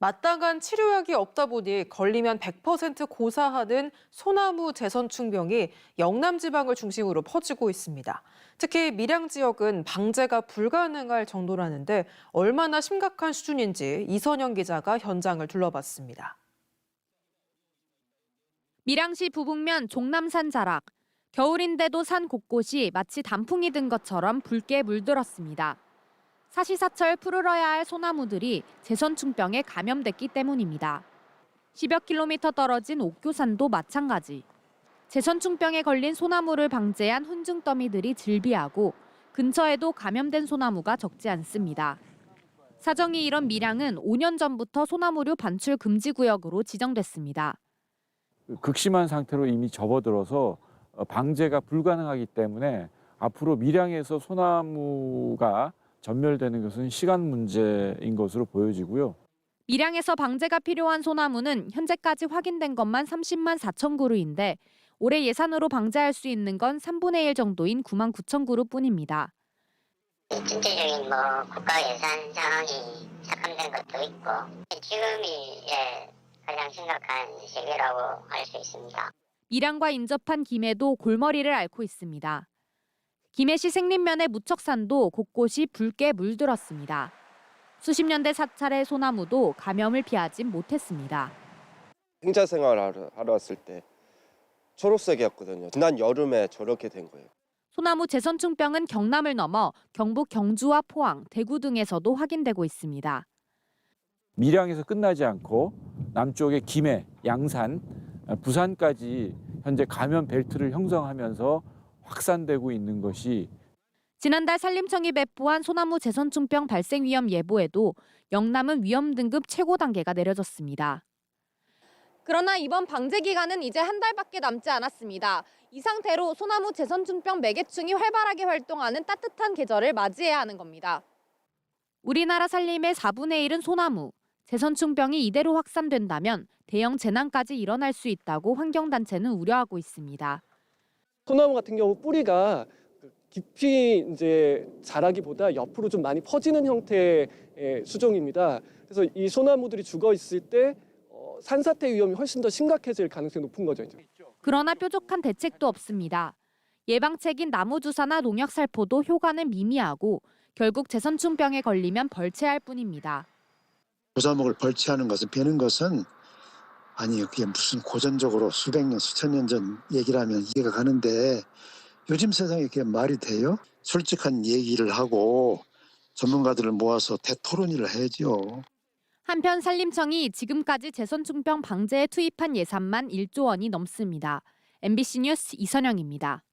마땅한 치료약이 없다 보니 걸리면 100% 고사하는 소나무 재선충병이 영남 지방을 중심으로 퍼지고 있습니다. 특히 밀양 지역은 방제가 불가능할 정도라는데 얼마나 심각한 수준인지 이선영 기자가 현장을 둘러봤습니다. 밀양시 부북면 종남산 자락. 겨울인데도 산 곳곳이 마치 단풍이 든 것처럼 붉게 물들었습니다. 사시사철 푸르러야 할 소나무들이 재선충병에 감염됐기 때문입니다. 10여 킬로미터 떨어진 옥교산도 마찬가지. 재선충병에 걸린 소나무를 방제한 훈증 더미들이 즐비하고 근처에도 감염된 소나무가 적지 않습니다. 사정이 이런 밀양은 5년 전부터 소나무류 반출 금지 구역으로 지정됐습니다. 극심한 상태로 이미 접어들어서 방제가 불가능하기 때문에 앞으로 밀양에서 소나무가 전멸되는 것은 시간 문제인 것으로 보여지고요. 밀양에서 방제가 필요한 소나무는 현재까지 확인된 것만 30만 4천 그루인데 올해 예산으로 방제할 수 있는 건 3분의 1 정도인 9만 9천 그루뿐입니다. 전체적인 국가 예산 상황이 삭감된 것도 있고 지금이 가장 심각한 시기라고 할 수 있습니다. 밀양과 인접한 김해도 골머리를 앓고 있습니다. 김해시 생린면의 무척산도 곳곳이 붉게 물들었습니다. 수십 년대 사찰의 소나무도 감염을 피하진 못했습니다. 행자 생활하러 왔을 때 초록색이었거든요. 지난 여름에 저렇게 된 거예요. 소나무 재선충병은 경남을 넘어 경북 경주와 포항, 대구 등에서도 확인되고 있습니다. 밀양에서 끝나지 않고 남쪽의 김해, 양산, 부산까지 현재 감염 벨트를 형성하면서 확산되고 있는 것이 지난달 산림청이 배포한 소나무 재선충병 발생 위험 예보에도 영남은 위험 등급 최고 단계가 내려졌습니다. 그러나 이번 방제 기간은 이제 한 달밖에 남지 않았습니다. 이 상태로 소나무 재선충병 매개충이 활발하게 활동하는 따뜻한 계절을 맞이해야 하는 겁니다. 우리나라 산림의 4분의 1은 소나무. 재선충병이 이대로 확산된다면 대형 재난까지 일어날 수 있다고 환경단체는 우려하고 있습니다. 소나무 같은 경우 뿌리가 깊이 자라기보다 옆으로 좀 많이 퍼지는 형태의 수종입니다. 그래서 이 소나무들이 죽어 있을 때 산사태 위험이 훨씬 더 심각해질 가능성이 높은 거죠. 그러나 뾰족한 대책도 없습니다. 예방책인 나무주사나 농약살포도 효과는 미미하고 결국 재선충병에 걸리면 벌채할 뿐입니다. 고사목을 벌채하는 것은 베는 것은 아니요. 그게 무슨 고전적으로 수백 년, 수천 년 전 얘기를 하면 이해가 가는데 요즘 세상에 그게 말이 돼요? 솔직한 얘기를 하고 전문가들을 모아서 대토론을 해야죠. 한편 산림청이 지금까지 재선충병 방제에 투입한 예산만 1조 원이 넘습니다. MBC 뉴스 이선영입니다.